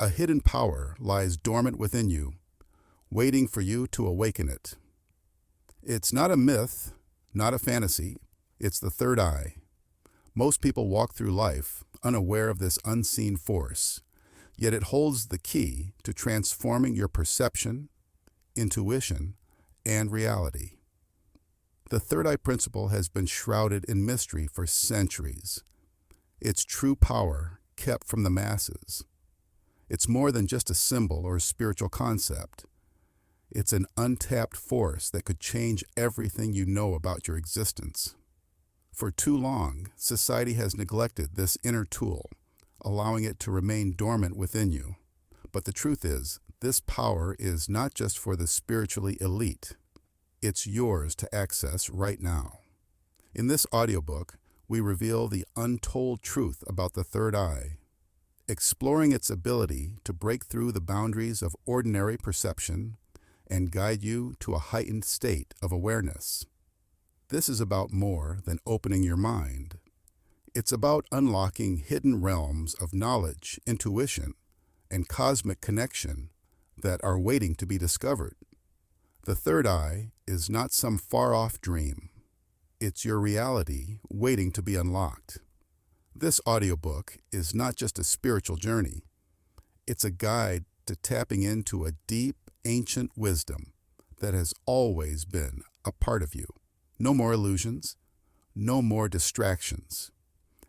A hidden power lies dormant within you, waiting for you to awaken it. It's not a myth, not a fantasy. It's the third eye. Most people walk through life unaware of this unseen force, yet it holds the key to transforming your perception, intuition, and reality. The third eye principle has been shrouded in mystery for centuries. Its true power kept from the masses. It's more than just a symbol or a spiritual concept. It's an untapped force that could change everything you know about your existence. For too long, society has neglected this inner tool, allowing it to remain dormant within you. But the truth is, this power is not just for the spiritually elite. It's yours to access right now. In this audiobook, we reveal the untold truth about the third eye, exploring its ability to break through the boundaries of ordinary perception and guide you to a heightened state of awareness. This is about more than opening your mind. It's about unlocking hidden realms of knowledge, intuition, and cosmic connection that are waiting to be discovered. The third eye is not some far-off dream. It's your reality waiting to be unlocked. This audiobook is not just a spiritual journey. It's a guide to tapping into a deep, ancient wisdom that has always been a part of you. No more illusions, no more distractions.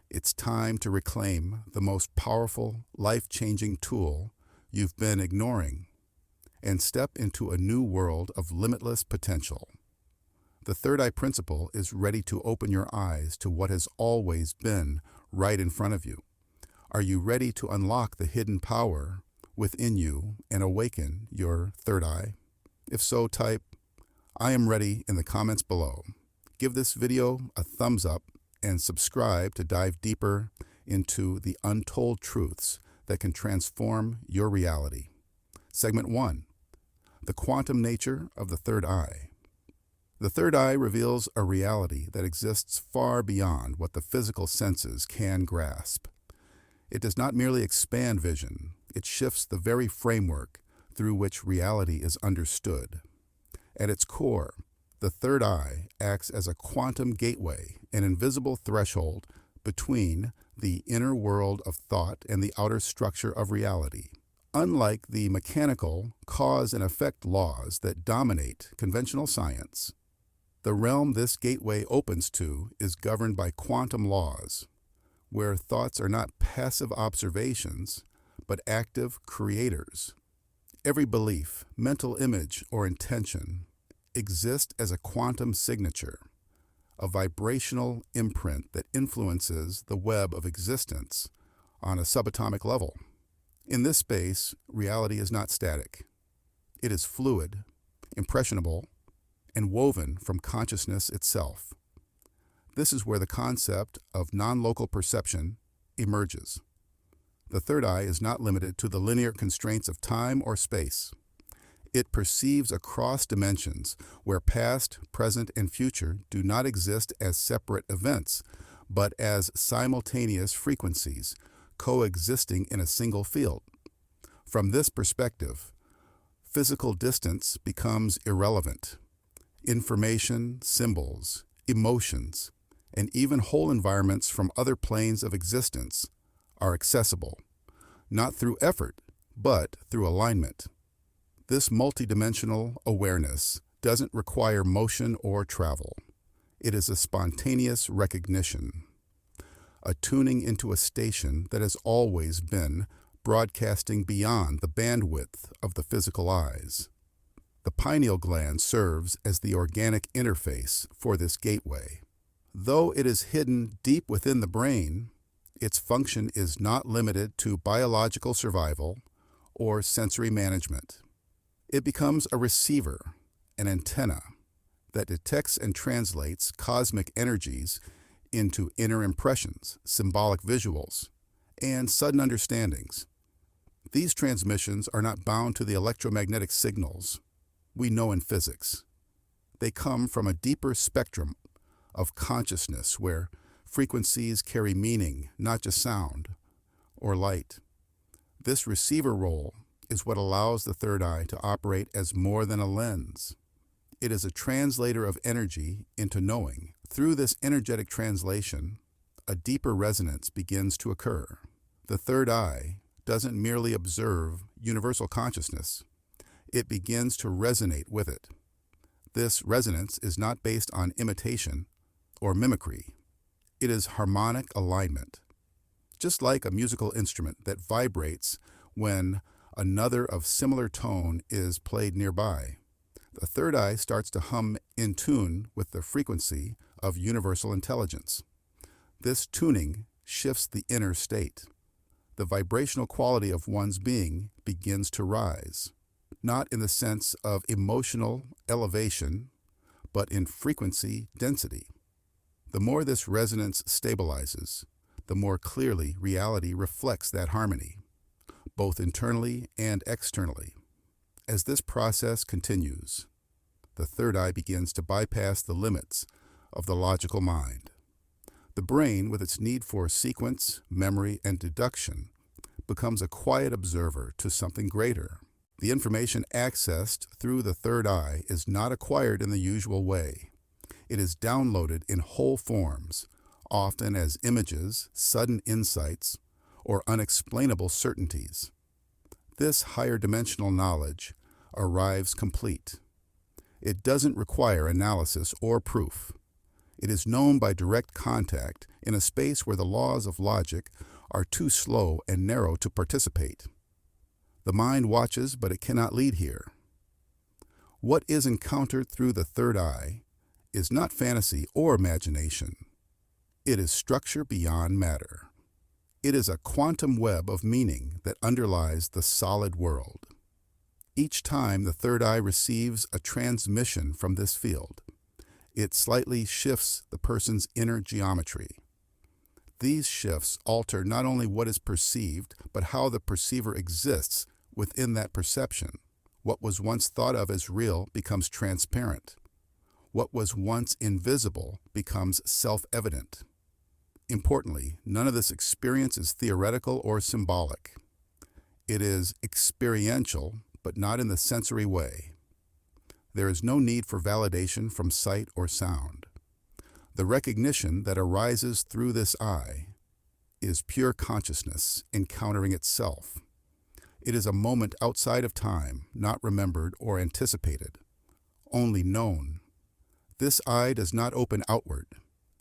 It's time to reclaim the most powerful, life-changing tool you've been ignoring and step into a new world of limitless potential. The third eye principle is ready to open your eyes to what has always been right in front of you. Are you ready to unlock the hidden power within you and awaken your third eye? If so, type "I am ready" in the comments below. Give this video a thumbs up and subscribe to dive deeper into the untold truths that can transform your reality. Segment 1. The quantum nature of the third eye. The third eye reveals a reality that exists far beyond what the physical senses can grasp. It does not merely expand vision, it shifts the very framework through which reality is understood. At its core, the third eye acts as a quantum gateway, an invisible threshold between the inner world of thought and the outer structure of reality. Unlike the mechanical cause and effect laws that dominate conventional science, the realm this gateway opens to is governed by quantum laws, where thoughts are not passive observations, but active creators. Every belief, mental image, or intention exists as a quantum signature, a vibrational imprint that influences the web of existence on a subatomic level. In this space, reality is not static. It is fluid, impressionable, and woven from consciousness itself. This is where the concept of non-local perception emerges. The third eye is not limited to the linear constraints of time or space. It perceives across dimensions where past, present, and future do not exist as separate events, but as simultaneous frequencies coexisting in a single field. From this perspective, physical distance becomes irrelevant. Information, symbols, emotions, and even whole environments from other planes of existence are accessible, not through effort, but through alignment. This multidimensional awareness doesn't require motion or travel. It is a spontaneous recognition, a tuning into a station that has always been broadcasting beyond the bandwidth of the physical eyes. The pineal gland serves as the organic interface for this gateway. Though it is hidden deep within the brain, its function is not limited to biological survival or sensory management. It becomes a receiver, an antenna, that detects and translates cosmic energies into inner impressions, symbolic visuals, and sudden understandings. These transmissions are not bound to the electromagnetic signals we know in physics. They come from a deeper spectrum of consciousness where frequencies carry meaning, not just sound or light. This receiver role is what allows the third eye to operate as more than a lens. It is a translator of energy into knowing. Through this energetic translation, a deeper resonance begins to occur. The third eye doesn't merely observe universal consciousness. It begins to resonate with it. This resonance is not based on imitation or mimicry. It is harmonic alignment. Just like a musical instrument that vibrates when another of similar tone is played nearby, the third eye starts to hum in tune with the frequency of universal intelligence. This tuning shifts the inner state. The vibrational quality of one's being begins to rise, not in the sense of emotional elevation, but in frequency density. The more this resonance stabilizes, the more clearly reality reflects that harmony, both internally and externally. As this process continues, the third eye begins to bypass the limits of the logical mind. The brain, with its need for sequence, memory, and deduction, becomes a quiet observer to something greater. The information accessed through the third eye is not acquired in the usual way. It is downloaded in whole forms, often as images, sudden insights, or unexplainable certainties. This higher dimensional knowledge arrives complete. It doesn't require analysis or proof. It is known by direct contact in a space where the laws of logic are too slow and narrow to participate. The mind watches, but it cannot lead here. What is encountered through the third eye is not fantasy or imagination. It is structure beyond matter. It is a quantum web of meaning that underlies the solid world. Each time the third eye receives a transmission from this field, it slightly shifts the person's inner geometry. These shifts alter not only what is perceived, but how the perceiver exists within that perception. What was once thought of as real becomes transparent. What was once invisible becomes self-evident. Importantly, none of this experience is theoretical or symbolic. It is experiential, but not in the sensory way. There is no need for validation from sight or sound. The recognition that arises through this eye is pure consciousness encountering itself. It is a moment outside of time, not remembered or anticipated, only known. This eye does not open outward.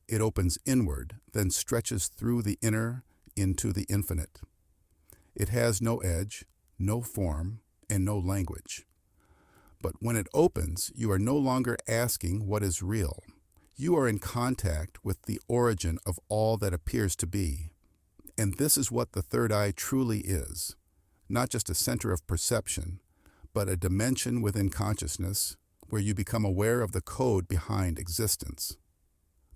It opens inward, then stretches through the inner into the infinite. It has no edge, no form, and no language. But when it opens, you are no longer asking what is real. You are in contact with the origin of all that appears to be. And this is what the third eye truly is. Not just a center of perception, but a dimension within consciousness where you become aware of the code behind existence.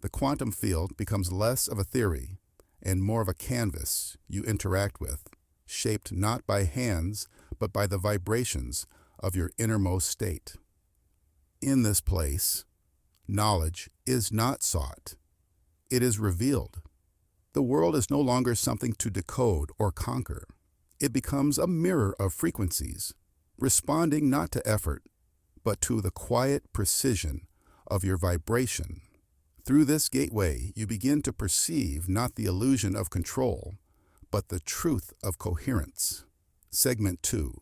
The quantum field becomes less of a theory and more of a canvas you interact with, shaped not by hands, but by the vibrations of your innermost state. In this place, knowledge is not sought. It is revealed. The world is no longer something to decode or conquer. It becomes a mirror of frequencies, responding not to effort, but to the quiet precision of your vibration. Through this gateway, you begin to perceive not the illusion of control, but the truth of coherence. Segment 2.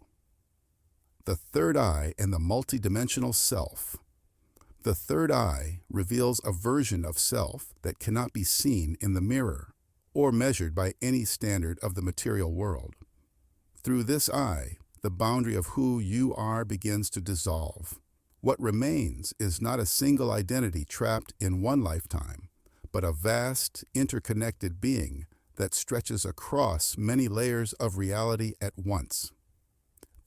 The third eye and the multidimensional self. The third eye reveals a version of self that cannot be seen in the mirror or measured by any standard of the material world. Through this eye, the boundary of who you are begins to dissolve. What remains is not a single identity trapped in one lifetime, but a vast, interconnected being that stretches across many layers of reality at once.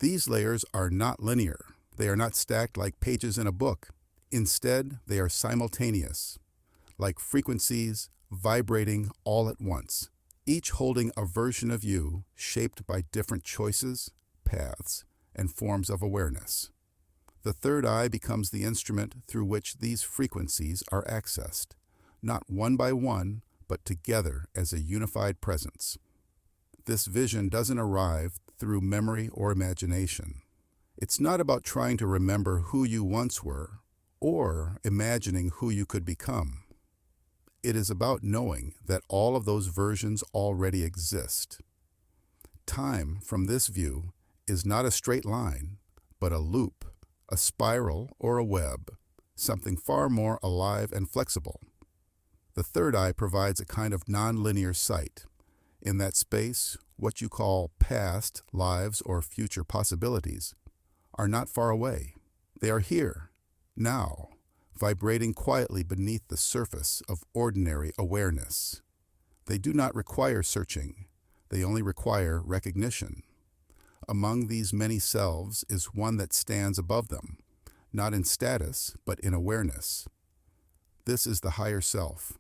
These layers are not linear. They are not stacked like pages in a book. Instead, they are simultaneous, like frequencies vibrating all at once, each holding a version of you shaped by different choices, paths, and forms of awareness. The third eye becomes the instrument through which these frequencies are accessed, not one by one, but together as a unified presence. This vision doesn't arrive through memory or imagination. It's not about trying to remember who you once were or imagining who you could become. It is about knowing that all of those versions already exist. Time, from this view, is not a straight line, but a loop, a spiral, or a web, something far more alive and flexible. The third eye provides a kind of non-linear sight. In that space, what you call past lives or future possibilities are not far away. They are here, now, vibrating quietly beneath the surface of ordinary awareness. They do not require searching. They only require recognition. Among these many selves is one that stands above them, not in status, but in awareness. This is the higher self,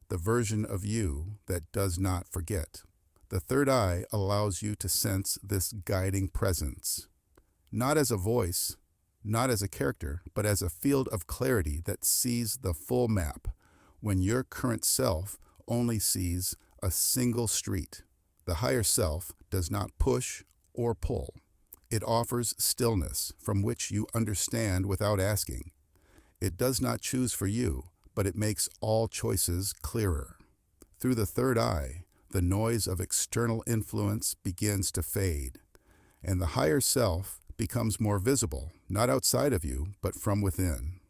the version of you that does not forget. The third eye allows you to sense this guiding presence, not as a voice, not as a character, but as a field of clarity that sees the full map, when your current self only sees a single street. The higher self does not push or pull. It offers stillness from which you understand without asking. It does not choose for you, but it makes all choices clearer. Through the third eye, the noise of external influence begins to fade, and the higher self becomes more visible, not outside of you, but from within.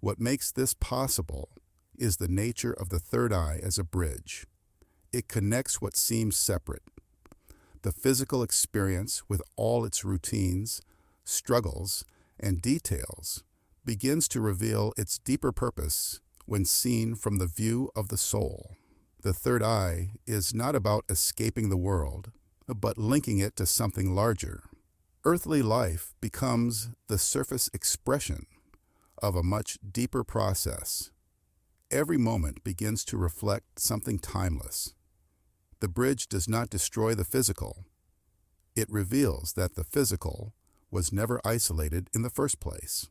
What makes this possible is the nature of the third eye as a bridge. It connects what seems separate. The physical experience, with all its routines, struggles, and details, begins to reveal its deeper purpose when seen from the view of the soul. The third eye is not about escaping the world, but linking it to something larger. Earthly life becomes the surface expression of a much deeper process. Every moment begins to reflect something timeless. The bridge does not destroy the physical. It reveals that the physical was never isolated in the first place.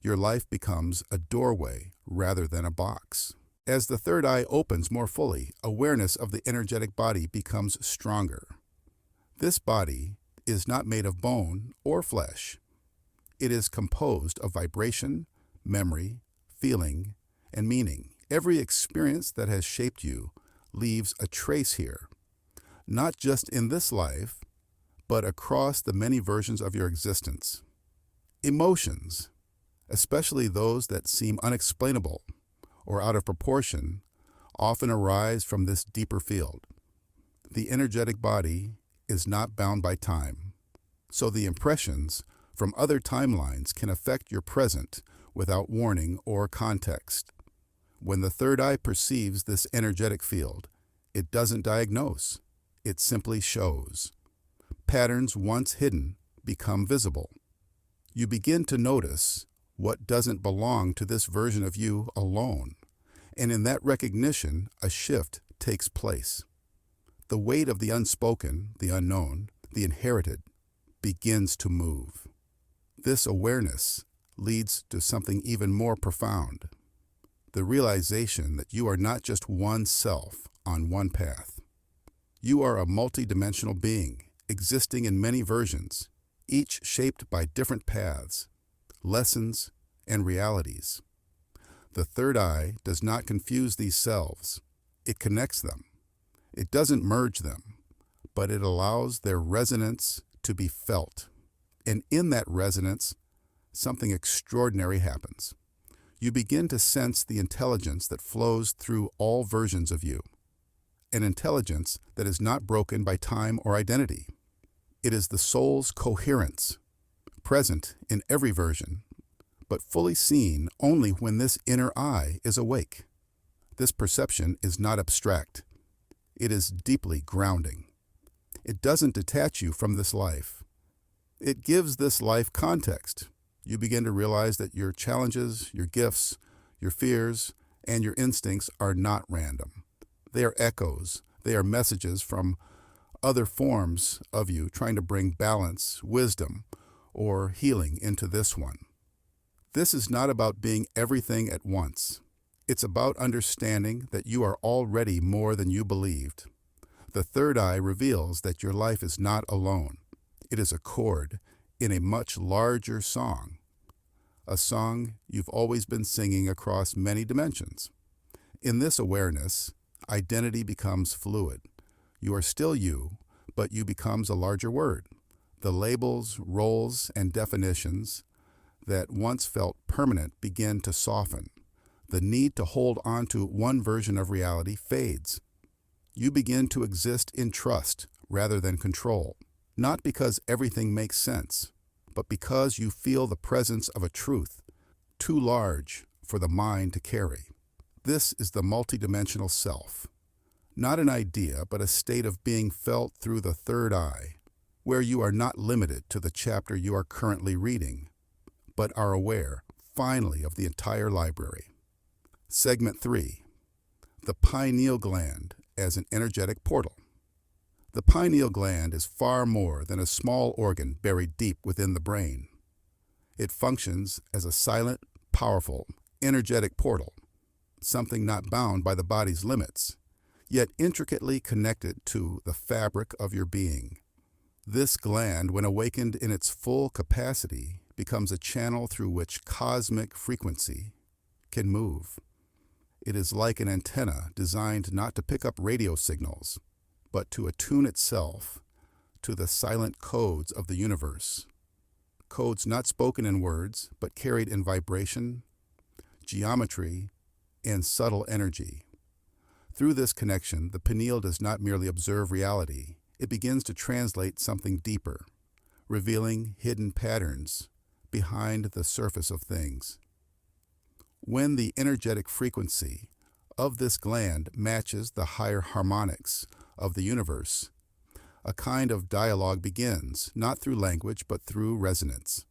Your life becomes a doorway rather than a box. As the third eye opens more fully, awareness of the energetic body becomes stronger. This body is not made of bone or flesh. It is composed of vibration, memory, feeling, and meaning. Every experience that has shaped you leaves a trace here, not just in this life, but across the many versions of your existence. Emotions, especially those that seem unexplainable or out of proportion, often arise from this deeper field. The energetic body is not bound by time, so the impressions from other timelines can affect your present without warning or context. When the third eye perceives this energetic field, it doesn't diagnose, it simply shows. Patterns once hidden become visible. You begin to notice what doesn't belong to this version of you alone, and in that recognition, a shift takes place. The weight of the unspoken, the unknown, the inherited, begins to move. This awareness leads to something even more profound. The realization that you are not just one self on one path. You are a multidimensional being, existing in many versions, each shaped by different paths, lessons, and realities. The third eye does not confuse these selves. It connects them. It doesn't merge them, but it allows their resonance to be felt. And in that resonance, something extraordinary happens. You begin to sense the intelligence that flows through all versions of you, an intelligence that is not broken by time or identity. It is the soul's coherence, present in every version, but fully seen only when this inner eye is awake. This perception is not abstract. It is deeply grounding. It doesn't detach you from this life. It gives this life context. You begin to realize that your challenges, your gifts, your fears, and your instincts are not random. They are echoes. They are messages from other forms of you trying to bring balance, wisdom, or healing into this one. This is not about being everything at once. It's about understanding that you are already more than you believed. The third eye reveals that your life is not alone. It is a chord in a much larger song, a song you've always been singing across many dimensions. In this awareness, identity becomes fluid. You are still you, but you becomes a larger word. The labels, roles, and definitions that once felt permanent begin to soften. The need to hold on to one version of reality fades. You begin to exist in trust rather than control, not because everything makes sense, but because you feel the presence of a truth too large for the mind to carry. This is the multidimensional self, not an idea, but a state of being felt through the third eye, where you are not limited to the chapter you are currently reading, but are aware, finally, of the entire library. Segment 3. The pineal gland as an energetic portal. The pineal gland is far more than a small organ buried deep within the brain. It functions as a silent, powerful, energetic portal, something not bound by the body's limits, yet intricately connected to the fabric of your being. This gland, when awakened in its full capacity, becomes a channel through which cosmic frequency can move. It is like an antenna designed not to pick up radio signals, but to attune itself to the silent codes of the universe. Codes not spoken in words, but carried in vibration, geometry, and subtle energy. Through this connection, the pineal does not merely observe reality, it begins to translate something deeper, revealing hidden patterns behind the surface of things. When the energetic frequency of this gland matches the higher harmonics of the universe, a kind of dialogue begins, not through language, but through resonance.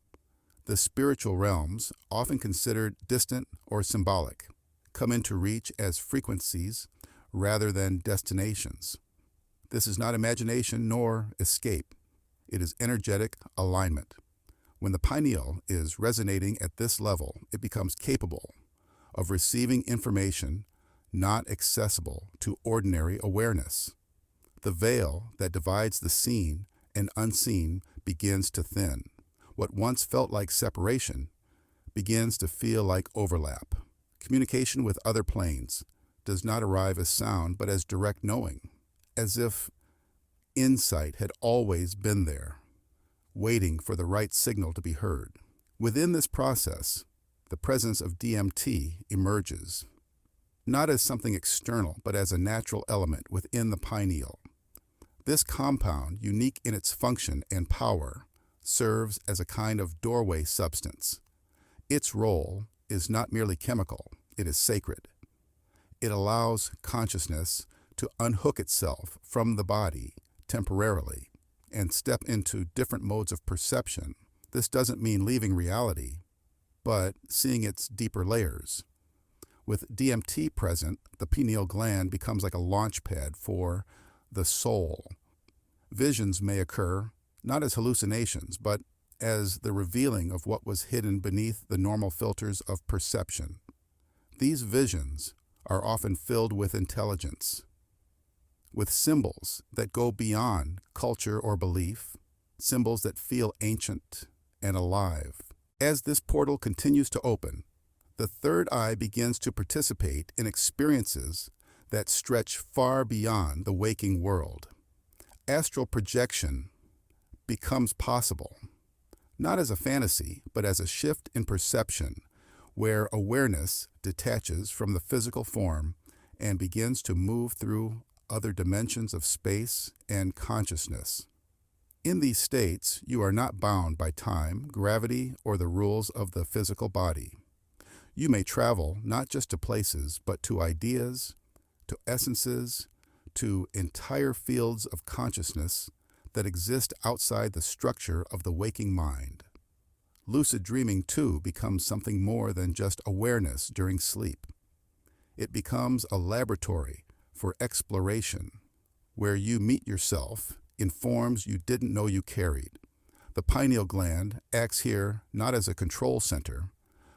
The spiritual realms, often considered distant or symbolic, come into reach as frequencies rather than destinations. This is not imagination nor escape. It is energetic alignment. When the pineal is resonating at this level, it becomes capable of receiving information not accessible to ordinary awareness. The veil that divides the seen and unseen begins to thin. What once felt like separation begins to feel like overlap. Communication with other planes does not arrive as sound, but as direct knowing, as if insight had always been there, waiting for the right signal to be heard. Within this process, the presence of DMT emerges, not as something external, but as a natural element within the pineal. This compound, unique in its function and power, serves as a kind of doorway substance. Its role is not merely chemical, it is sacred. It allows consciousness to unhook itself from the body temporarily and step into different modes of perception. This doesn't mean leaving reality, but seeing its deeper layers. With DMT present, the pineal gland becomes like a launch pad for the soul. Visions may occur, not as hallucinations, but as the revealing of what was hidden beneath the normal filters of perception. These visions are often filled with intelligence, with symbols that go beyond culture or belief, symbols that feel ancient and alive. As this portal continues to open, the third eye begins to participate in experiences that stretch far beyond the waking world. Astral projection becomes possible, not as a fantasy, but as a shift in perception, where awareness detaches from the physical form and begins to move through other dimensions of space and consciousness. In these states, you are not bound by time, gravity, or the rules of the physical body. You may travel not just to places, but to ideas, to essences, to entire fields of consciousness that exist outside the structure of the waking mind. Lucid dreaming, too, becomes something more than just awareness during sleep. It becomes a laboratory for exploration, where you meet yourself in forms you didn't know you carried. The pineal gland acts here not as a control center,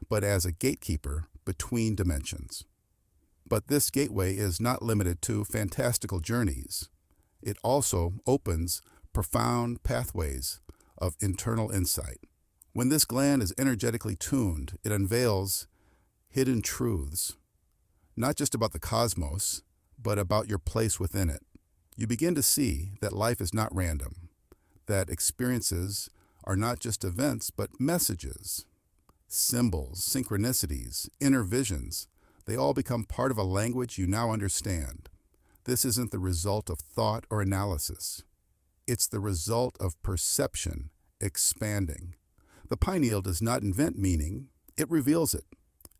but as a gatekeeper between dimensions. But this gateway is not limited to fantastical journeys. It also opens profound pathways of internal insight. When this gland is energetically tuned, it unveils hidden truths, not just about the cosmos, but about your place within it. You begin to see that life is not random, that experiences are not just events, but messages, symbols, synchronicities, inner visions. They all become part of a language you now understand. This isn't the result of thought or analysis. It's the result of perception expanding. The pineal does not invent meaning, it reveals it.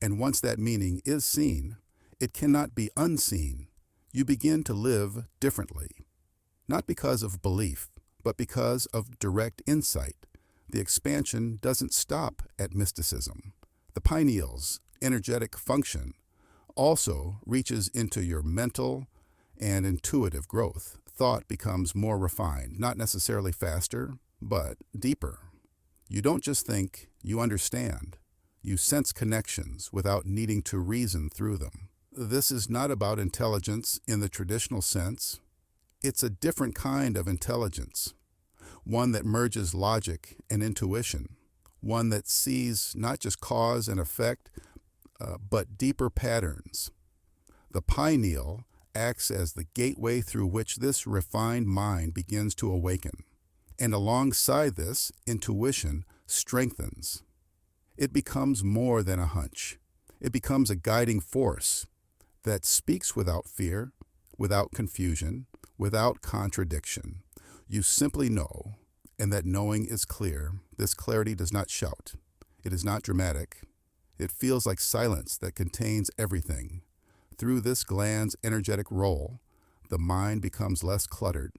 And once that meaning is seen, it cannot be unseen. You begin to live differently, not because of belief, but because of direct insight. The expansion doesn't stop at mysticism. The pineal's energetic function also reaches into your mental and intuitive growth. Thought becomes more refined, not necessarily faster, but deeper. You don't just think, you understand. You sense connections without needing to reason through them. This is not about intelligence in the traditional sense. It's a different kind of intelligence, one that merges logic and intuition, one that sees not just cause and effect, but deeper patterns. The pineal acts as the gateway through which this refined mind begins to awaken. And alongside this, intuition strengthens. It becomes more than a hunch. It becomes a guiding force that speaks without fear, without confusion, without contradiction. You simply know, and that knowing is clear. This clarity does not shout. It is not dramatic. It feels like silence that contains everything. Through this gland's energetic role, the mind becomes less cluttered,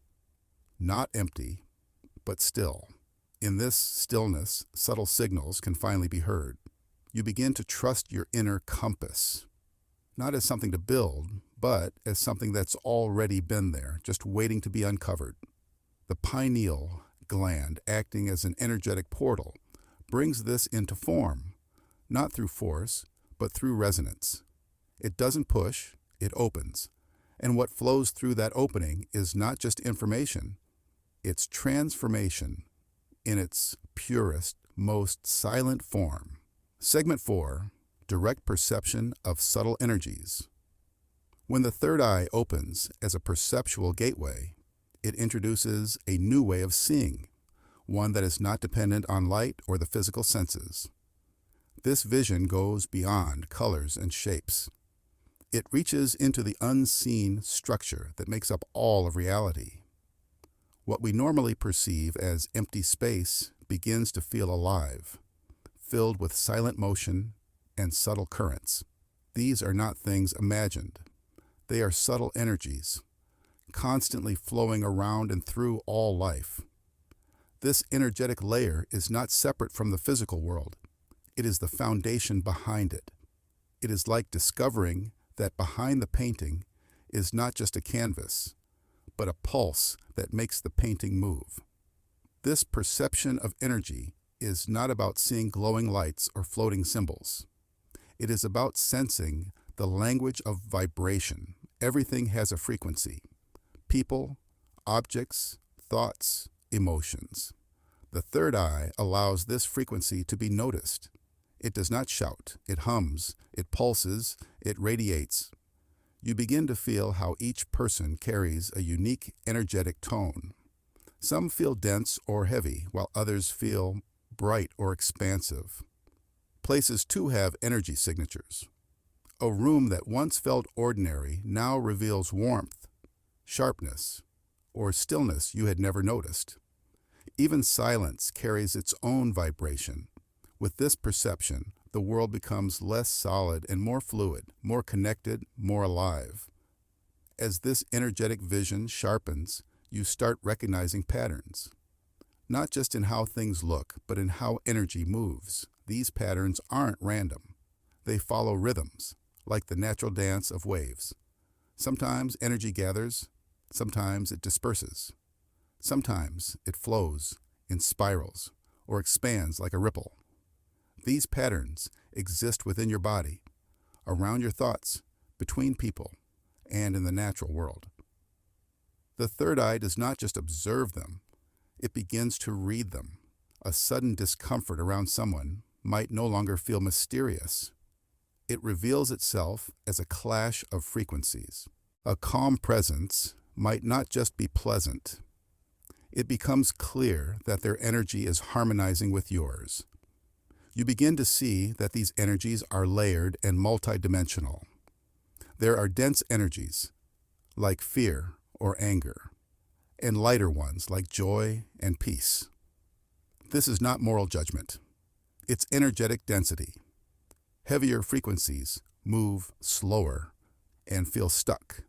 not empty, but still. In this stillness, subtle signals can finally be heard. You begin to trust your inner compass, not as something to build, but as something that's already been there, just waiting to be uncovered. The pineal gland, acting as an energetic portal, brings this into form, not through force, but through resonance. It doesn't push, it opens. And what flows through that opening is not just information, it's transformation in its purest, most silent form. Segment 4, direct perception of subtle energies. When the third eye opens as a perceptual gateway, it introduces a new way of seeing, one that is not dependent on light or the physical senses. This vision goes beyond colors and shapes. It reaches into the unseen structure that makes up all of reality. What we normally perceive as empty space begins to feel alive, filled with silent motion and subtle currents. These are not things imagined. They are subtle energies, constantly flowing around and through all life. This energetic layer is not separate from the physical world. It is the foundation behind it. It is like discovering that behind the painting is not just a canvas, but a pulse that makes the painting move. This perception of energy is not about seeing glowing lights or floating symbols. It is about sensing the language of vibration. Everything has a frequency. People, objects, thoughts, emotions. The third eye allows this frequency to be noticed. It does not shout, it hums, it pulses, it radiates. You begin to feel how each person carries a unique energetic tone. Some feel dense or heavy, while others feel bright or expansive. Places too have energy signatures. A room that once felt ordinary now reveals warmth, sharpness, or stillness you had never noticed. Even silence carries its own vibration. With this perception, the world becomes less solid and more fluid, more connected, more alive. As this energetic vision sharpens, you start recognizing patterns, not just in how things look, but in how energy moves. These patterns aren't random. They follow rhythms, like the natural dance of waves. Sometimes energy gathers, sometimes it disperses. Sometimes it flows in spirals or expands like a ripple. These patterns exist within your body, around your thoughts, between people, and in the natural world. The third eye does not just observe them, it begins to read them. A sudden discomfort around someone might no longer feel mysterious. It reveals itself as a clash of frequencies. A calm presence might not just be pleasant. It becomes clear that their energy is harmonizing with yours. You begin to see that these energies are layered and multidimensional. There are dense energies, like fear or anger, and lighter ones like joy and peace. This is not moral judgment. It's energetic density. Heavier frequencies move slower and feel stuck.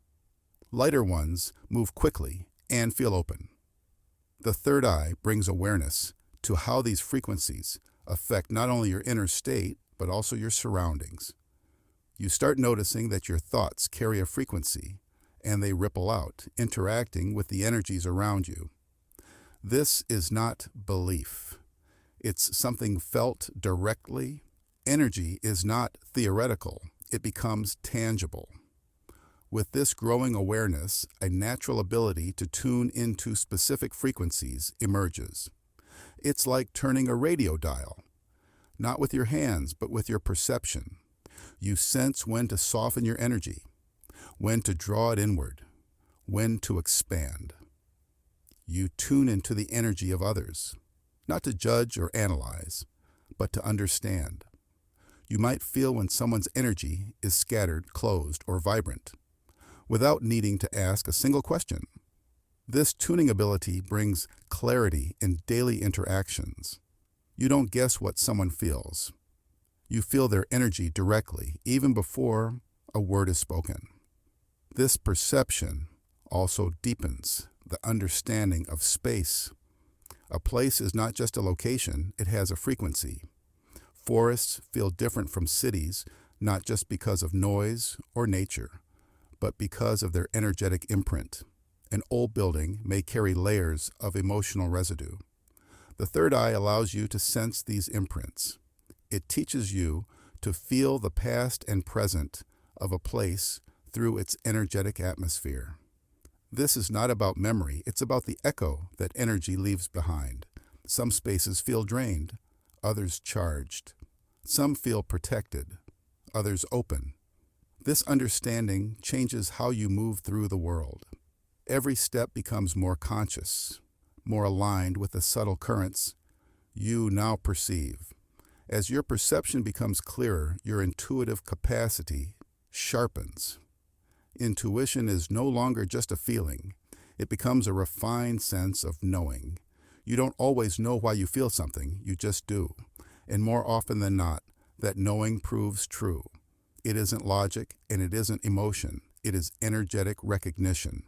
Lighter ones move quickly and feel open. The third eye brings awareness to how these frequencies affect not only your inner state, but also your surroundings. You start noticing that your thoughts carry a frequency, and they ripple out, interacting with the energies around you. This is not belief. It's something felt directly. Energy is not theoretical. It becomes tangible. With this growing awareness, a natural ability to tune into specific frequencies emerges. It's like turning a radio dial, not with your hands, but with your perception. You sense when to soften your energy, when to draw it inward, when to expand. You tune into the energy of others, not to judge or analyze, but to understand. You might feel when someone's energy is scattered, closed, or vibrant, without needing to ask a single question. This tuning ability brings clarity in daily interactions. You don't guess what someone feels. You feel their energy directly, even before a word is spoken. This perception also deepens the understanding of space. A place is not just a location, it has a frequency. Forests feel different from cities, not just because of noise or nature, but because of their energetic imprint. An old building may carry layers of emotional residue. The third eye allows you to sense these imprints. It teaches you to feel the past and present of a place through its energetic atmosphere. This is not about memory, it's about the echo that energy leaves behind. Some spaces feel drained, others charged. Some feel protected, others open. This understanding changes how you move through the world. Every step becomes more conscious, more aligned with the subtle currents you now perceive. As your perception becomes clearer, your intuitive capacity sharpens. Intuition is no longer just a feeling. It becomes a refined sense of knowing. You don't always know why you feel something, you just do. And more often than not, that knowing proves true. It isn't logic and it isn't emotion. It is energetic recognition.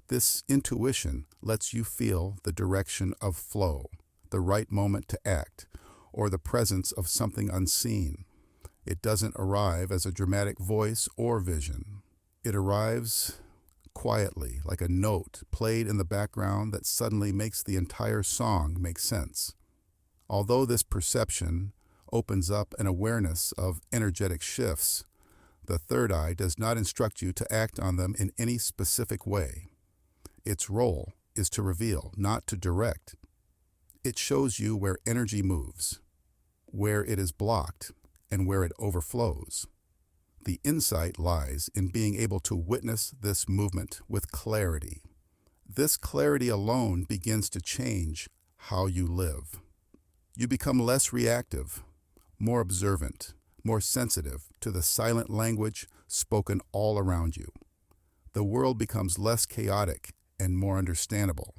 This intuition lets you feel the direction of flow, the right moment to act, or the presence of something unseen. It doesn't arrive as a dramatic voice or vision. It arrives quietly, like a note played in the background that suddenly makes the entire song make sense. Although this perception opens up an awareness of energetic shifts, the third eye does not instruct you to act on them in any specific way. Its role is to reveal, not to direct. It shows you where energy moves, where it is blocked, and where it overflows. The insight lies in being able to witness this movement with clarity. This clarity alone begins to change how you live. You become less reactive, more observant, more sensitive to the silent language spoken all around you. The world becomes less chaotic and more understandable,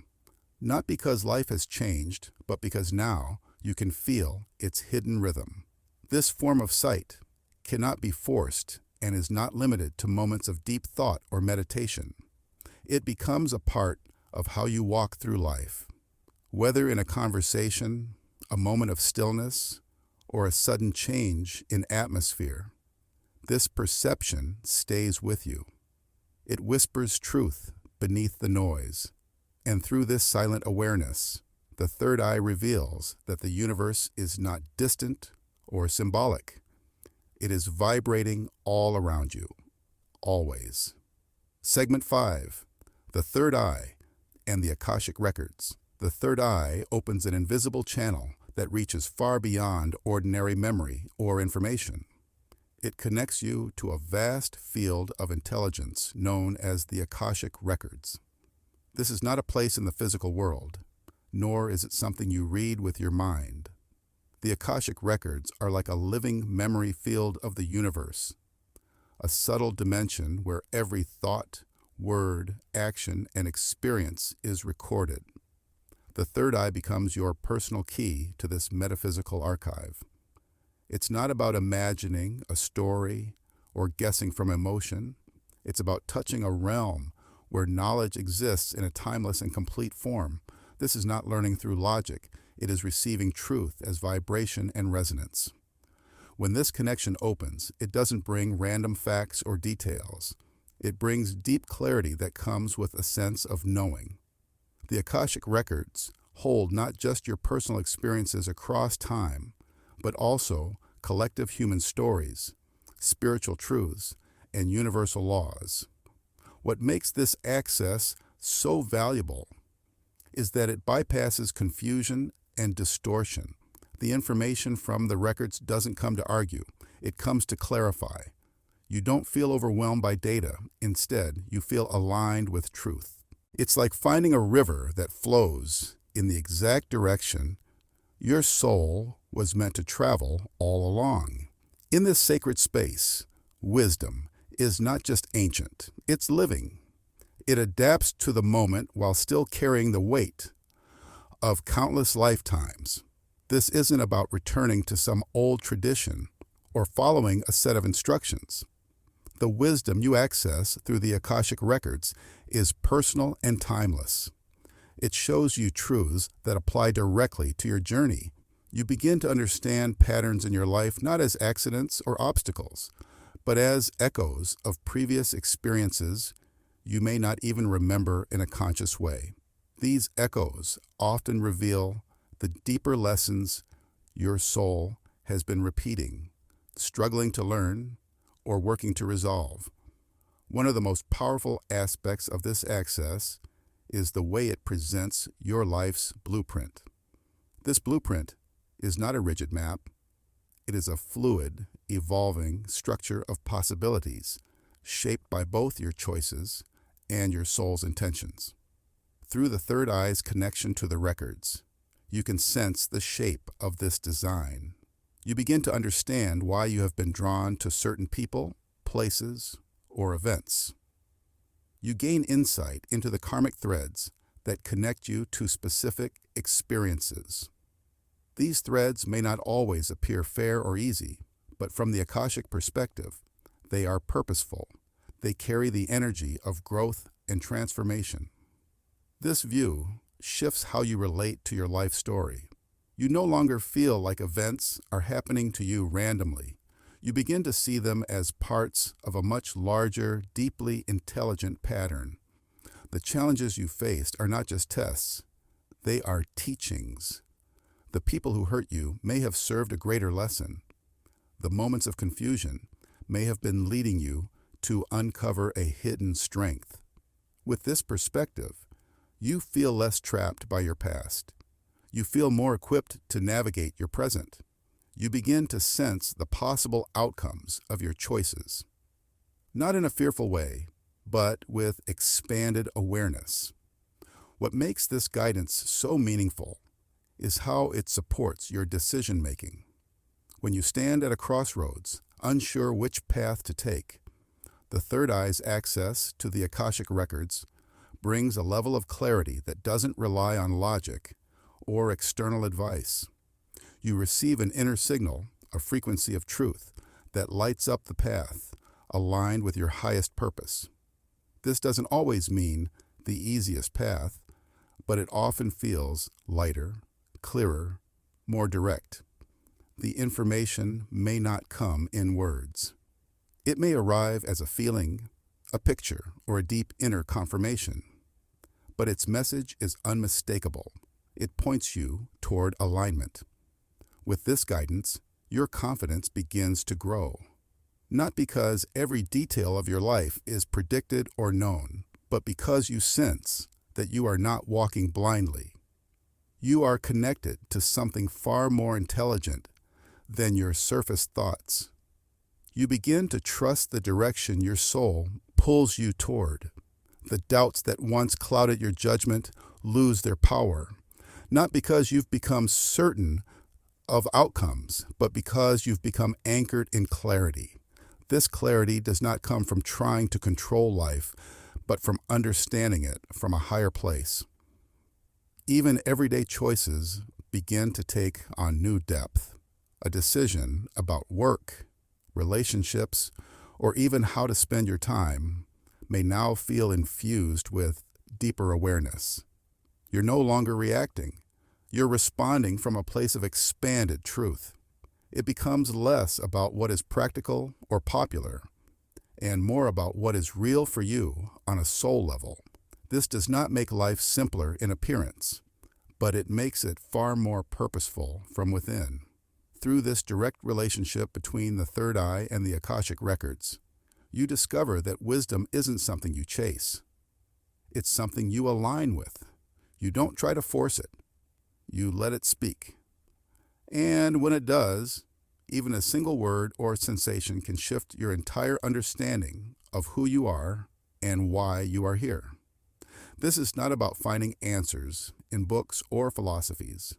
not because life has changed, but because now you can feel its hidden rhythm. This form of sight cannot be forced and is not limited to moments of deep thought or meditation. It becomes a part of how you walk through life. Whether in a conversation, a moment of stillness, or a sudden change in atmosphere, this perception stays with you. It whispers truth beneath the noise, and through this silent awareness, the third eye reveals that the universe is not distant or symbolic. It is vibrating all around you, always. Segment 5, The third eye and the Akashic records. The third eye opens an invisible channel that reaches far beyond ordinary memory or information. It connects you to a vast field of intelligence known as the Akashic records. This is not a place in the physical world, nor is it something you read with your mind. The Akashic records are like a living memory field of the universe, a subtle dimension where every thought, word, action, and experience is recorded. The third eye becomes your personal key to this metaphysical archive. It's not about imagining a story or guessing from emotion. It's about touching a realm where knowledge exists in a timeless and complete form. This is not learning through logic. It is receiving truth as vibration and resonance. When this connection opens, it doesn't bring random facts or details. It brings deep clarity that comes with a sense of knowing. The Akashic records hold not just your personal experiences across time, but also collective human stories, spiritual truths, and universal laws. What makes this access so valuable is that it bypasses confusion and distortion. The information from the records doesn't come to argue, it comes to clarify. You don't feel overwhelmed by data. Instead, you feel aligned with truth. It's like finding a river that flows in the exact direction your soul was meant to travel all along. In this sacred space, wisdom is not just ancient, it's living. It adapts to the moment while still carrying the weight of countless lifetimes. This isn't about returning to some old tradition or following a set of instructions. The wisdom you access through the Akashic records is personal and timeless. It shows you truths that apply directly to your journey. You begin to understand patterns in your life not as accidents or obstacles, but as echoes of previous experiences you may not even remember in a conscious way. These echoes often reveal the deeper lessons your soul has been repeating, struggling to learn, or working to resolve. One of the most powerful aspects of this access is the way it presents your life's blueprint. This blueprint is not a rigid map. It is a fluid, evolving structure of possibilities, shaped by both your choices and your soul's intentions. Through the third eye's connection to the records, you can sense the shape of this design. You begin to understand why you have been drawn to certain people, places, or events. You gain insight into the karmic threads that connect you to specific experiences. These threads may not always appear fair or easy, but from the Akashic perspective, they are purposeful. They carry the energy of growth and transformation. This view shifts how you relate to your life story. You no longer feel like events are happening to you randomly. You begin to see them as parts of a much larger, deeply intelligent pattern. The challenges you faced are not just tests, they are teachings. The people who hurt you may have served a greater lesson. The moments of confusion may have been leading you to uncover a hidden strength. With this perspective, you feel less trapped by your past. You feel more equipped to navigate your present. You begin to sense the possible outcomes of your choices. Not in a fearful way, but with expanded awareness. What makes this guidance so meaningful is how it supports your decision-making. When you stand at a crossroads, unsure which path to take, the third eye's access to the Akashic records brings a level of clarity that doesn't rely on logic or external advice. You receive an inner signal, a frequency of truth, that lights up the path, aligned with your highest purpose. This doesn't always mean the easiest path, but it often feels lighter, clearer, more direct. The information may not come in words. It may arrive as a feeling, a picture, or a deep inner confirmation. But its message is unmistakable. It points you toward alignment. With this guidance, your confidence begins to grow. Not because every detail of your life is predicted or known, but because you sense that you are not walking blindly. You are connected to something far more intelligent than your surface thoughts. You begin to trust the direction your soul pulls you toward. The doubts that once clouded your judgment lose their power, not because you've become certain of outcomes, but because you've become anchored in clarity. This clarity does not come from trying to control life, but from understanding it from a higher place. Even everyday choices begin to take on new depth. A decision about work, relationships, or even how to spend your time may now feel infused with deeper awareness. You're no longer reacting. You're responding from a place of expanded truth. It becomes less about what is practical or popular, and more about what is real for you on a soul level. This does not make life simpler in appearance, but it makes it far more purposeful from within. Through this direct relationship between the third eye and the Akashic records, you discover that wisdom isn't something you chase. It's something you align with. You don't try to force it. You let it speak. And when it does, even a single word or sensation can shift your entire understanding of who you are and why you are here. This is not about finding answers in books or philosophies.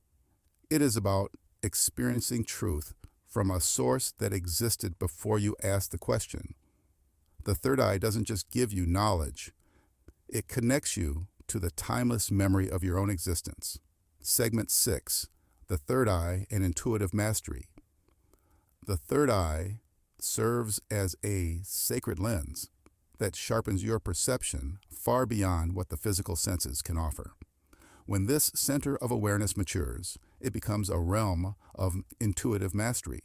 It is about experiencing truth from a source that existed before you asked the question. The third eye doesn't just give you knowledge. It connects you to the timeless memory of your own existence. Segment 6, the third eye and intuitive mastery. The third eye serves as a sacred lens that sharpens your perception far beyond what the physical senses can offer. When this center of awareness matures, it becomes a realm of intuitive mastery,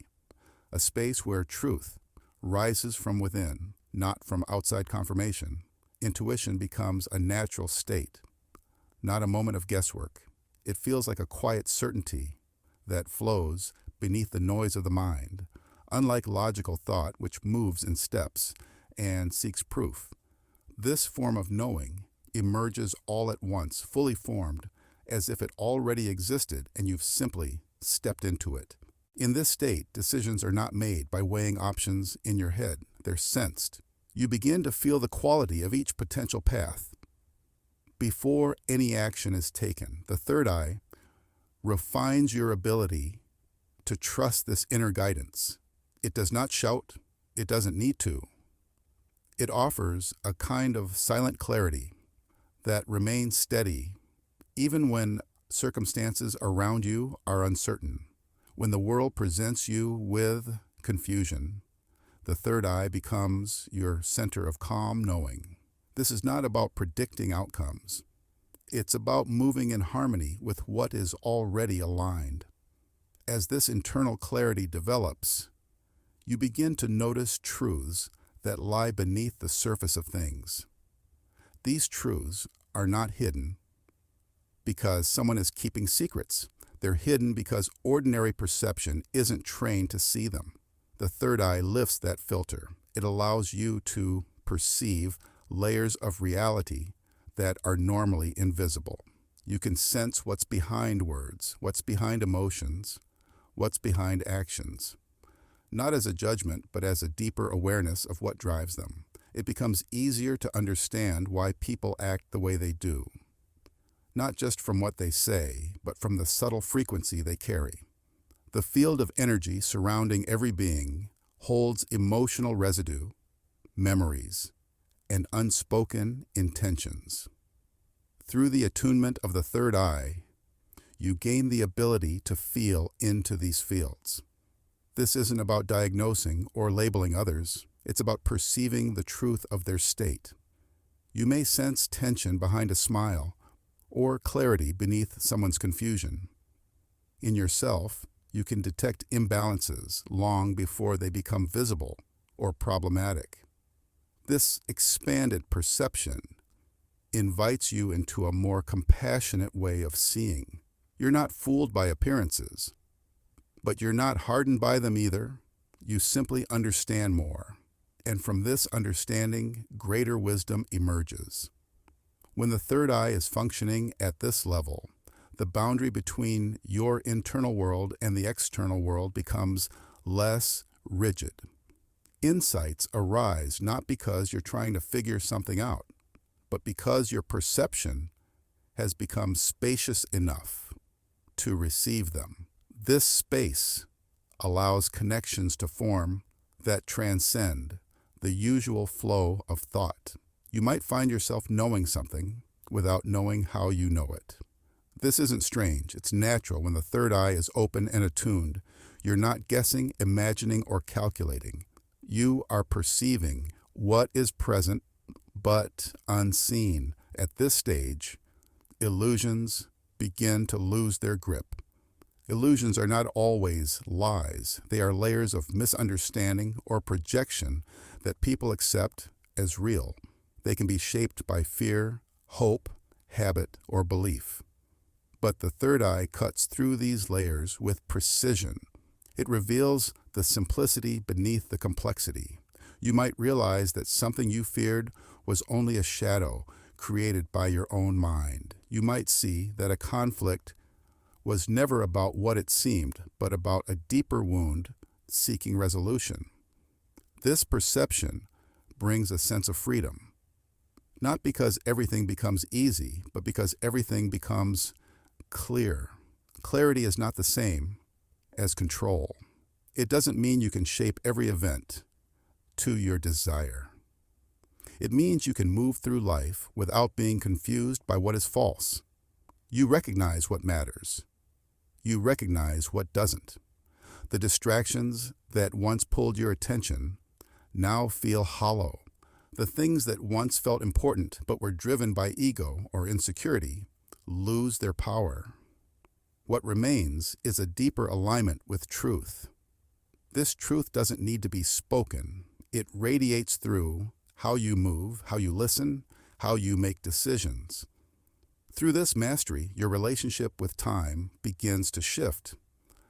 a space where truth rises from within, not from outside confirmation. Intuition becomes a natural state, not a moment of guesswork. It feels like a quiet certainty that flows beneath the noise of the mind, unlike logical thought, which moves in steps and seeks proof. This form of knowing emerges all at once, fully formed, as if it already existed and you've simply stepped into it. In this state, decisions are not made by weighing options in your head. They're sensed. You begin to feel the quality of each potential path. Before any action is taken, the third eye refines your ability to trust this inner guidance. It does not shout. It doesn't need to. It offers a kind of silent clarity that remains steady even when circumstances around you are uncertain. When the world presents you with confusion, the third eye becomes your center of calm knowing. This is not about predicting outcomes. It's about moving in harmony with what is already aligned. As this internal clarity develops, you begin to notice truths that lie beneath the surface of things. These truths are not hidden because someone is keeping secrets. They're hidden because ordinary perception isn't trained to see them. The third eye lifts that filter. It allows you to perceive layers of reality that are normally invisible. You can sense what's behind words, what's behind emotions, what's behind actions. Not as a judgment, but as a deeper awareness of what drives them. It becomes easier to understand why people act the way they do. Not just from what they say, but from the subtle frequency they carry. The field of energy surrounding every being holds emotional residue, memories, and unspoken intentions. Through the attunement of the third eye, you gain the ability to feel into these fields. This isn't about diagnosing or labeling others. It's about perceiving the truth of their state. You may sense tension behind a smile or clarity beneath someone's confusion. In yourself, you can detect imbalances long before they become visible or problematic. This expanded perception invites you into a more compassionate way of seeing. You're not fooled by appearances, but you're not hardened by them either. You simply understand more. And from this understanding, greater wisdom emerges. When the third eye is functioning at this level, the boundary between your internal world and the external world becomes less rigid. Insights arise not because you're trying to figure something out, but because your perception has become spacious enough to receive them. This space allows connections to form that transcend the usual flow of thought. You might find yourself knowing something without knowing how you know it. This isn't strange. It's natural when the third eye is open and attuned. You're not guessing, imagining, or calculating. You are perceiving what is present but unseen. At this stage, illusions begin to lose their grip. Illusions are not always lies. They are layers of misunderstanding or projection that people accept as real. They can be shaped by fear, hope, habit, or belief. But the third eye cuts through these layers with precision. It reveals the simplicity beneath the complexity. You might realize that something you feared was only a shadow created by your own mind. You might see that a conflict was never about what it seemed, but about a deeper wound seeking resolution. This perception brings a sense of freedom, not because everything becomes easy, but because everything becomes clear. Clarity is not the same as control. It doesn't mean you can shape every event to your desire. It means you can move through life without being confused by what is false. You recognize what matters. You recognize what doesn't. The distractions that once pulled your attention now feel hollow. The things that once felt important but were driven by ego or insecurity lose their power. What remains is a deeper alignment with truth. This truth doesn't need to be spoken. It radiates through how you move, how you listen, how you make decisions. Through this mastery, your relationship with time begins to shift,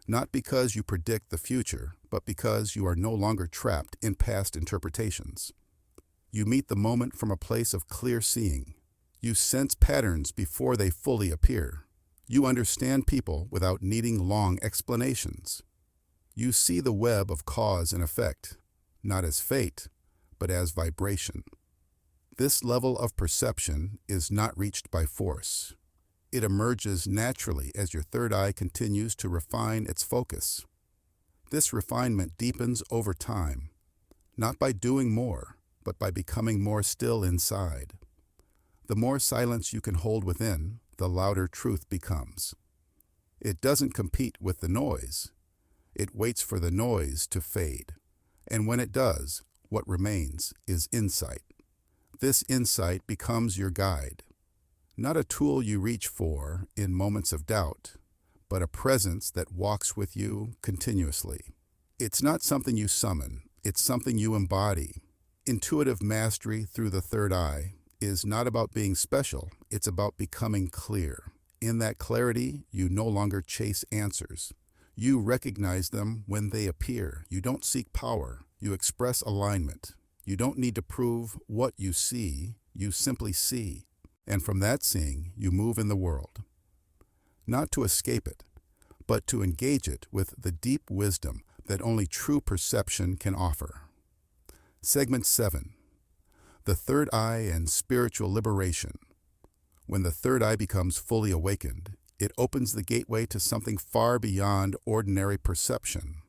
not because you predict the future, but because you are no longer trapped in past interpretations. You meet the moment from a place of clear seeing. You sense patterns before they fully appear. You understand people without needing long explanations. You see the web of cause and effect, not as fate, but as vibration. This level of perception is not reached by force. It emerges naturally as your third eye continues to refine its focus. This refinement deepens over time, not by doing more, but by becoming more still inside. The more silence you can hold within, the louder truth becomes. It doesn't compete with the noise. It waits for the noise to fade. And when it does, what remains is insight. This insight becomes your guide, not a tool you reach for in moments of doubt, but a presence that walks with you continuously. It's not something you summon, it's something you embody. Intuitive mastery through the third eye is not about being special, it's about becoming clear. In that clarity, you no longer chase answers. You recognize them when they appear. You don't seek power, you express alignment. You don't need to prove what you see, you simply see. And from that seeing, you move in the world. Not to escape it, but to engage it with the deep wisdom that only true perception can offer. Segment 7. The third eye and spiritual liberation. When the third eye becomes fully awakened, it opens the gateway to something far beyond ordinary perception.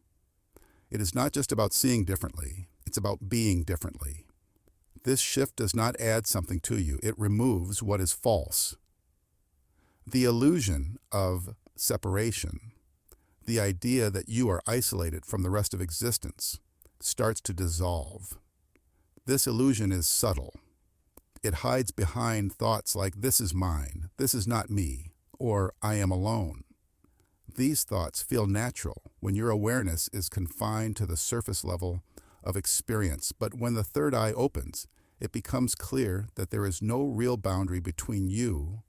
It is not just about seeing differently, it's about being differently. This shift does not add something to you, it removes what is false. The illusion of separation, the idea that you are isolated from the rest of existence, starts to dissolve. This illusion is subtle. It hides behind thoughts like, "This is mine," "This is not me," or "I am alone." These thoughts feel natural when your awareness is confined to the surface level of experience, but when the third eye opens, it becomes clear that there is no real boundary between you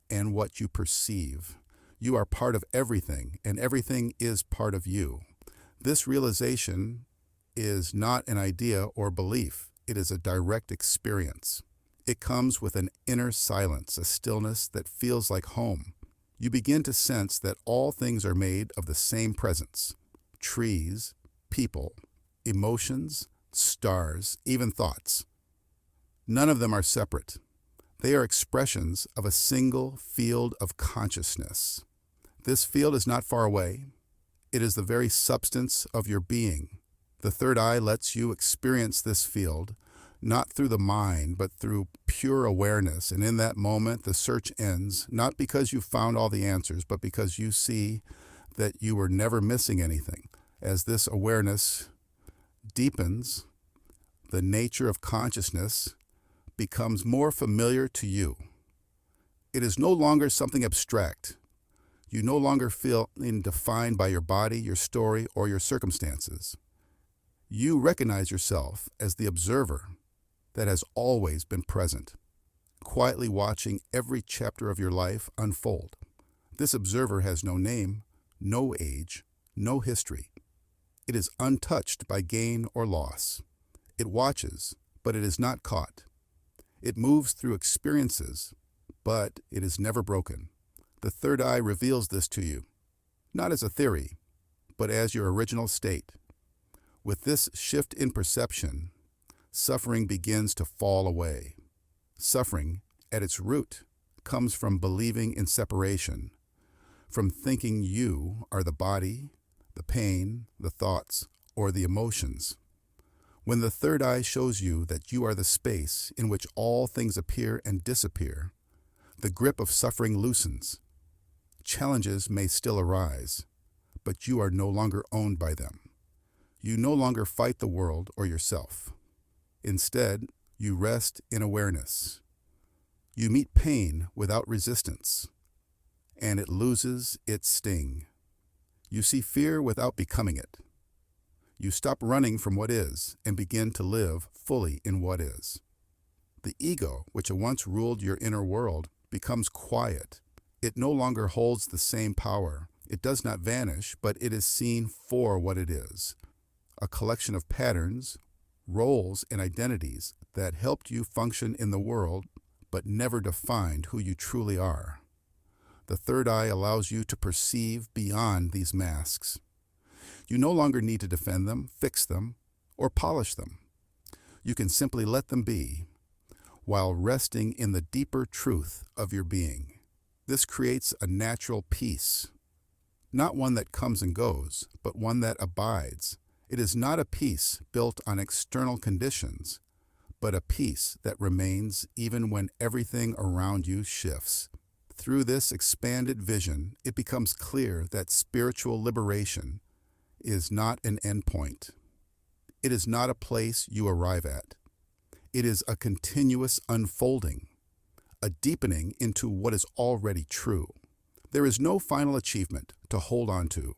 and what you perceive. You are part of everything, and everything is part of you. This realization is not an idea or belief. It is a direct experience. It comes with an inner silence, a stillness that feels like home. You begin to sense that all things are made of the same presence: trees, people, emotions, stars, even thoughts. None of them are separate. They are expressions of a single field of consciousness. This field is not far away. It is the very substance of your being. The third eye lets you experience this field, not through the mind, but through pure awareness. And in that moment, the search ends, not because you found all the answers, but because you see that you were never missing anything. As this awareness deepens, the nature of consciousness becomes more familiar to you. It is no longer something abstract. You no longer feel defined by your body, your story, or your circumstances. You recognize yourself as the observer that has always been present, quietly watching every chapter of your life unfold. This observer has no name, no age, no history. It is untouched by gain or loss. It watches, but it is not caught. It moves through experiences, but it is never broken. The third eye reveals this to you, not as a theory, but as your original state. With this shift in perception, suffering begins to fall away. Suffering, at its root, comes from believing in separation, from thinking you are the body, the pain, the thoughts, or the emotions. When the third eye shows you that you are the space in which all things appear and disappear, the grip of suffering loosens. Challenges may still arise, but you are no longer owned by them. You no longer fight the world or yourself. Instead, you rest in awareness. You meet pain without resistance, and it loses its sting. You see fear without becoming it. You stop running from what is and begin to live fully in what is. The ego, which once ruled your inner world, becomes quiet. It no longer holds the same power. It does not vanish, but it is seen for what it is: a collection of patterns, roles, and identities that helped you function in the world, but never defined who you truly are. The third eye allows you to perceive beyond these masks. You no longer need to defend them, fix them, or polish them. You can simply let them be, while resting in the deeper truth of your being. This creates a natural peace, not one that comes and goes, but one that abides. It is not a peace built on external conditions, but a peace that remains even when everything around you shifts. Through this expanded vision, it becomes clear that spiritual liberation is not an endpoint. It is not a place you arrive at. It is a continuous unfolding, a deepening into what is already true. There is no final achievement to hold on to.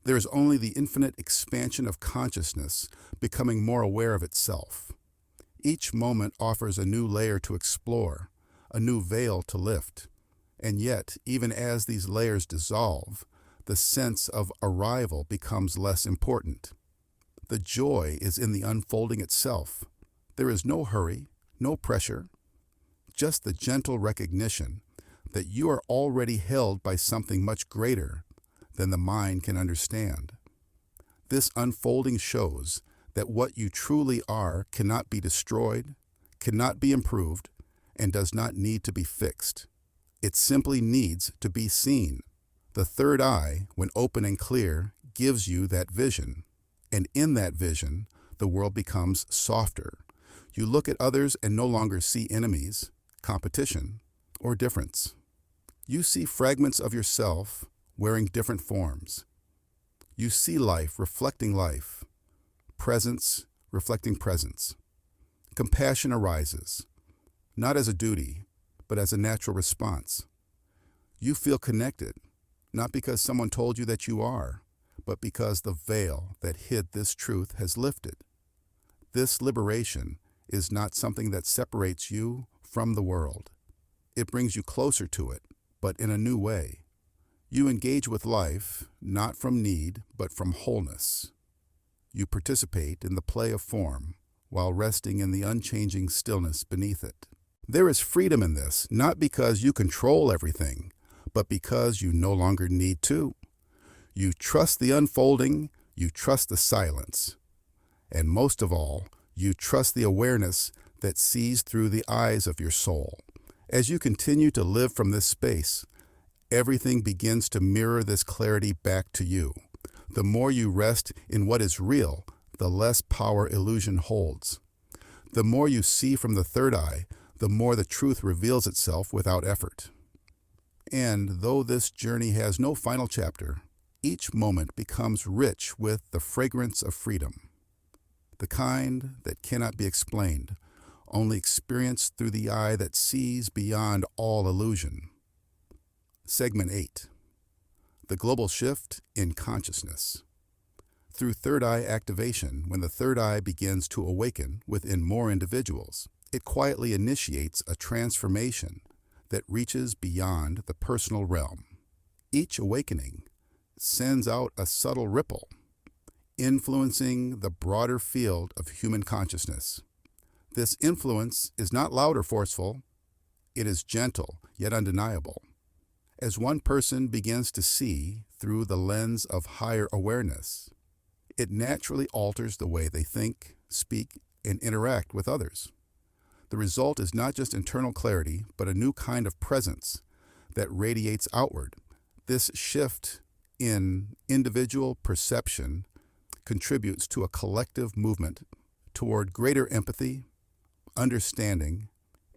There is only the infinite expansion of consciousness becoming more aware of itself. Each moment offers a new layer to explore, a new veil to lift. And yet, even as these layers dissolve, the sense of arrival becomes less important. The joy is in the unfolding itself. There is no hurry, no pressure, just the gentle recognition that you are already held by something much greater than the mind can understand. This unfolding shows that what you truly are cannot be destroyed, cannot be improved, and does not need to be fixed. It simply needs to be seen. The third eye, when open and clear, gives you that vision. And in that vision, the world becomes softer. You look at others and no longer see enemies, competition, or difference. You see fragments of yourself wearing different forms. You see life reflecting life, presence reflecting presence. Compassion arises, not as a duty, but as a natural response. You feel connected, not because someone told you that you are, but because the veil that hid this truth has lifted. This liberation is not something that separates you from the world. It brings you closer to it, but in a new way. You engage with life, not from need, but from wholeness. You participate in the play of form, while resting in the unchanging stillness beneath it. There is freedom in this, not because you control everything, but because you no longer need to. You trust the unfolding, you trust the silence, and most of all, you trust the awareness that sees through the eyes of your soul. As you continue to live from this space, everything begins to mirror this clarity back to you. The more you rest in what is real, the less power illusion holds. The more you see from the third eye, the more the truth reveals itself without effort. And though this journey has no final chapter, each moment becomes rich with the fragrance of freedom, the kind that cannot be explained, only experienced through the eye that sees beyond all illusion. Segment 8. The Global Shift in Consciousness. Through third eye activation, when the third eye begins to awaken within more individuals, it quietly initiates a transformation that reaches beyond the personal realm. Each awakening sends out a subtle ripple, influencing the broader field of human consciousness. This influence is not loud or forceful. It is gentle, yet undeniable. As one person begins to see through the lens of higher awareness, it naturally alters the way they think, speak, and interact with others. The result is not just internal clarity, but a new kind of presence that radiates outward. This shift in individual perception contributes to a collective movement toward greater empathy, understanding,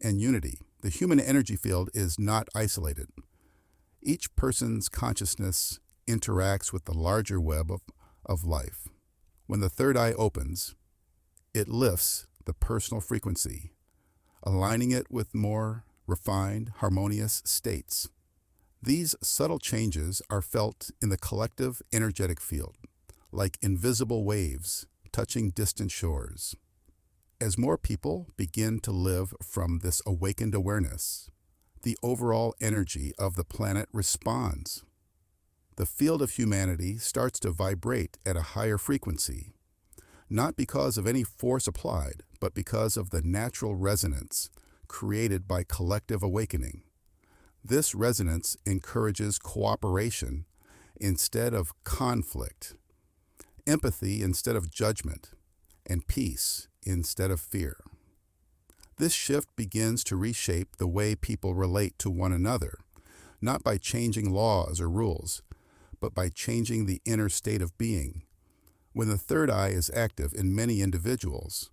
and unity. The human energy field is not isolated. Each person's consciousness interacts with the larger web of life. When the third eye opens, it lifts the personal frequency, aligning it with more refined, harmonious states. These subtle changes are felt in the collective energetic field, like invisible waves touching distant shores. As more people begin to live from this awakened awareness, the overall energy of the planet responds. The field of humanity starts to vibrate at a higher frequency, not because of any force applied, but because of the natural resonance created by collective awakening. This resonance encourages cooperation instead of conflict, empathy instead of judgment, and peace instead of fear. This shift begins to reshape the way people relate to one another, not by changing laws or rules, but by changing the inner state of being. When the third eye is active in many individuals,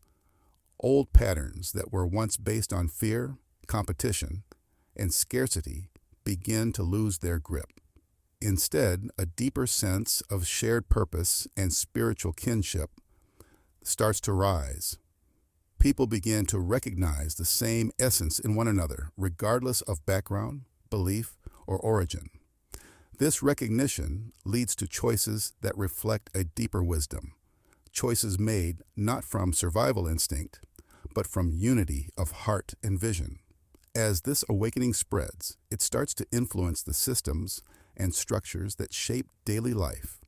old patterns that were once based on fear, competition, and scarcity begin to lose their grip. Instead, a deeper sense of shared purpose and spiritual kinship starts to rise. People begin to recognize the same essence in one another, regardless of background, belief, or origin. This recognition leads to choices that reflect a deeper wisdom, choices made not from survival instinct, but from unity of heart and vision. As this awakening spreads, it starts to influence the systems and structures that shape daily life.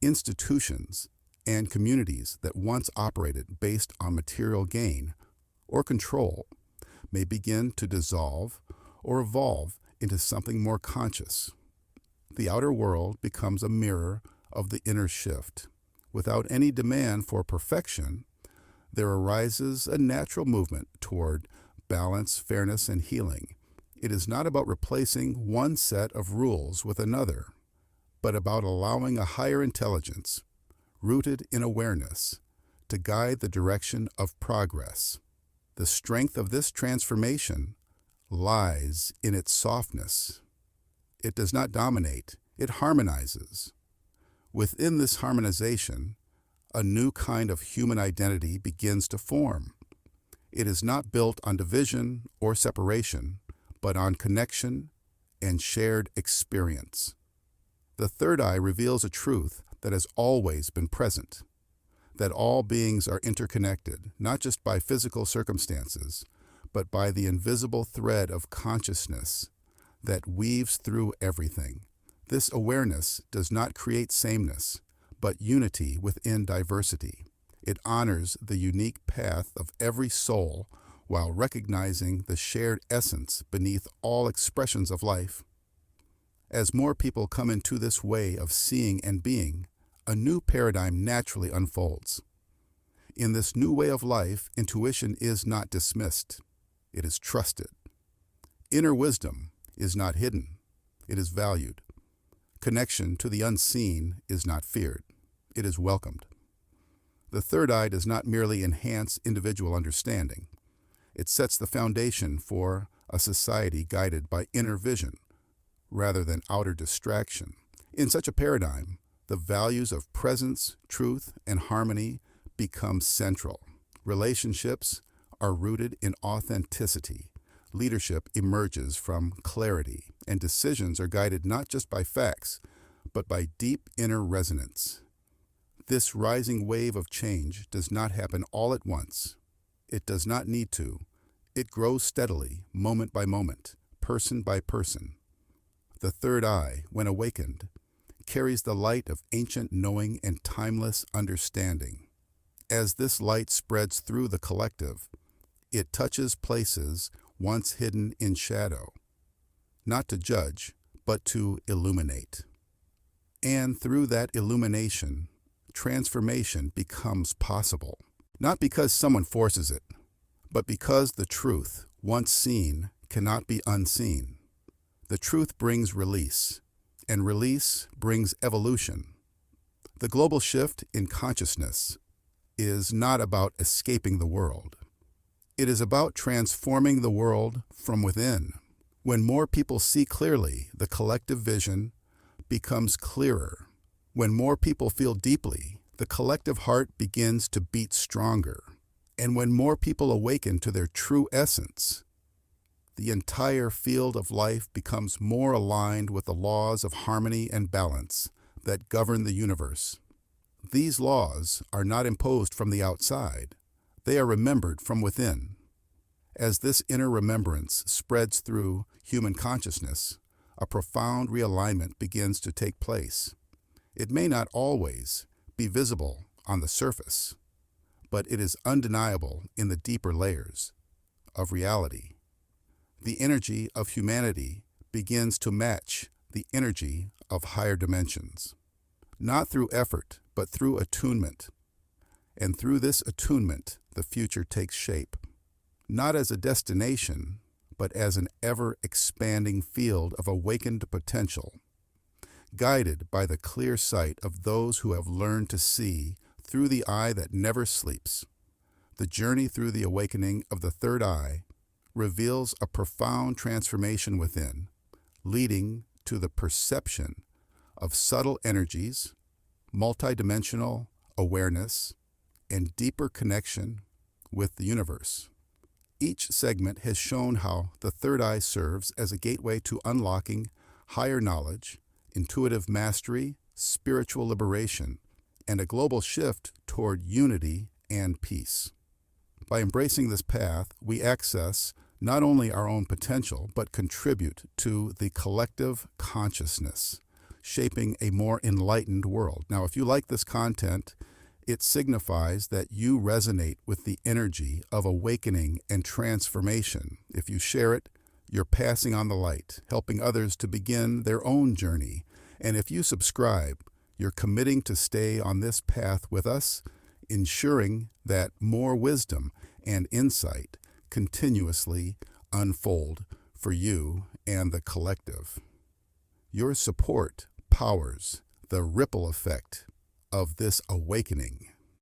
Institutions and communities that once operated based on material gain or control may begin to dissolve or evolve into something more conscious. The outer world becomes a mirror of the inner shift. Without any demand for perfection, there arises a natural movement toward balance, fairness, and healing. It is not about replacing one set of rules with another, but about allowing a higher intelligence, rooted in awareness, to guide the direction of progress. The strength of this transformation lies in its softness. It does not dominate, it harmonizes. Within this harmonization, a new kind of human identity begins to form. It is not built on division or separation, but on connection and shared experience. The third eye reveals a truth that has always been present, that all beings are interconnected, not just by physical circumstances, but by the invisible thread of consciousness that weaves through everything. This awareness does not create sameness, but unity within diversity. It honors the unique path of every soul while recognizing the shared essence beneath all expressions of life. As more people come into this way of seeing and being, a new paradigm naturally unfolds. In this new way of life, intuition is not dismissed. It is trusted. Inner wisdom is not hidden. It is valued. Connection to the unseen is not feared. It is welcomed. The third eye does not merely enhance individual understanding. It sets the foundation for a society guided by inner vision rather than outer distraction. In such a paradigm, the values of presence, truth, and harmony become central. Relationships are rooted in authenticity. Leadership emerges from clarity, and decisions are guided not just by facts, but by deep inner resonance. This rising wave of change does not happen all at once. It does not need to. It grows steadily, moment by moment, person by person. The third eye, when awakened, carries the light of ancient knowing and timeless understanding. As this light spreads through the collective, it touches places once hidden in shadow, not to judge, but to illuminate. And through that illumination, transformation becomes possible, not because someone forces it, but because the truth, once seen, cannot be unseen. The truth brings release, and release brings evolution. The global shift in consciousness is not about escaping the world. It is about transforming the world from within. When more people see clearly, the collective vision becomes clearer. When more people feel deeply, the collective heart begins to beat stronger. And when more people awaken to their true essence, the entire field of life becomes more aligned with the laws of harmony and balance that govern the universe. These laws are not imposed from the outside. They are remembered from within. As this inner remembrance spreads through human consciousness, a profound realignment begins to take place. It may not always be visible on the surface, but it is undeniable in the deeper layers of reality. The energy of humanity begins to match the energy of higher dimensions, not through effort, but through attunement. And through this attunement, the future takes shape, not as a destination, but as an ever-expanding field of awakened potential, guided by the clear sight of those who have learned to see through the eye that never sleeps. The journey through the awakening of the third eye reveals a profound transformation within, leading to the perception of subtle energies, multidimensional awareness, and deeper connection with the universe. Each segment has shown how the third eye serves as a gateway to unlocking higher knowledge, intuitive mastery, spiritual liberation, and a global shift toward unity and peace. By embracing this path, we access not only our own potential, but contribute to the collective consciousness, shaping a more enlightened world. Now, if you like this content, it signifies that you resonate with the energy of awakening and transformation. If you share it, you're passing on the light, helping others to begin their own journey. And if you subscribe, you're committing to stay on this path with us, ensuring that more wisdom and insight continuously unfold for you and the collective. Your support powers the ripple effect of this awakening.